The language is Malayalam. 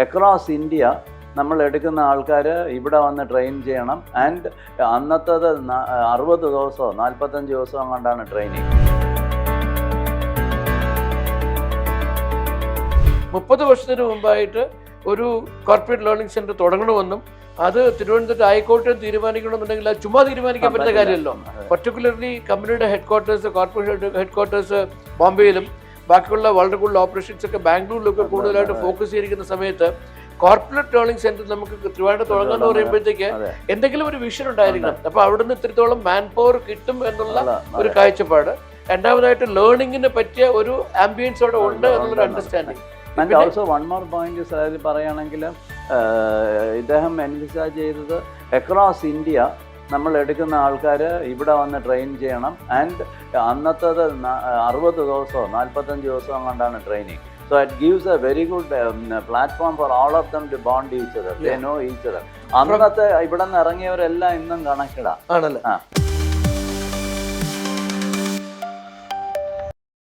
അക്രോസ് ഇന്ത്യ നമ്മൾ എടുക്കുന്ന ആൾക്കാർ ഇവിടെ വന്ന് ട്രെയിൻ ചെയ്യണം. ആൻഡ് അന്നത്തത് 60 ദിവസമോ 45 ദിവസമോ കൊണ്ടാണ് ട്രെയിനിങ്. 30 വർഷത്തിന് മുമ്പായിട്ട് ഒരു കോർപ്പറേറ്റ് ലേണിംഗ് സെന്റർ തുടങ്ങണമെന്നും അത് തിരുവനന്തപുരത്ത് ഹൈക്കോടതി തീരുമാനിക്കണമെന്നുണ്ടെങ്കിൽ അത് ചുമ്മാ തീരുമാനിക്കാൻ പറ്റുന്ന കാര്യമല്ലോ. പർട്ടിക്കുലർലി കമ്പനിയുടെ ഹെഡ്ക്വാർട്ടേഴ്സ്, കോർപ്പറേഷൻ ഹെഡ്ക്വാർട്ടേഴ്സ് ബോംബെയിലും ബാക്കിയുള്ള വളരെ കൂടുതൽ ഓപ്പറേഷൻസ് ഒക്കെ ബാംഗ്ലൂരിലൊക്കെ കൂടുതലായിട്ട് ഫോക്കസ് ചെയ്തിരിക്കുന്ന സമയത്ത് കോർപ്പറേറ്റ് ലേണിംഗ് സെന്റർ നമുക്ക് ട്രിവാൻഡ്രത്ത് തുടങ്ങാന്ന് പറയുമ്പോഴത്തേക്ക് എന്തെങ്കിലും ഒരു വിഷൻ ഉണ്ടായിരിക്കണം. അപ്പൊ അവിടുന്ന് ഇത്രത്തോളം മാൻ പവർ കിട്ടും എന്നുള്ള ഒരു കാഴ്ചപ്പാട്. രണ്ടാമതായിട്ട് ലേണിംഗിന് പറ്റിയ ഒരു ആംബിയൻസ് അവിടെ ഉണ്ട് എന്നുള്ളൊരു understanding. And also one more point അതിൽ പറയുകയാണെങ്കിൽ ഇദ്ദേഹം എൻവിസേജ് ചെയ്തത് അക്രോസ് ഇന്ത്യ നമ്മൾ എടുക്കുന്ന ആൾക്കാർ ഇവിടെ വന്ന് ട്രെയിൻ ചെയ്യണം. ആൻഡ് അന്നത്തത് 60 ദിവസമോ 45 ദിവസമോ കൊണ്ടാണ് training. So it gives a very good platform for all of them to bond each other. They know each other. അന്നത്തെ ഇവിടെ നിന്ന് ഇറങ്ങിയവരെല്ലാം ഇന്നും കണക്റ്റഡാ ആണല്ലേ.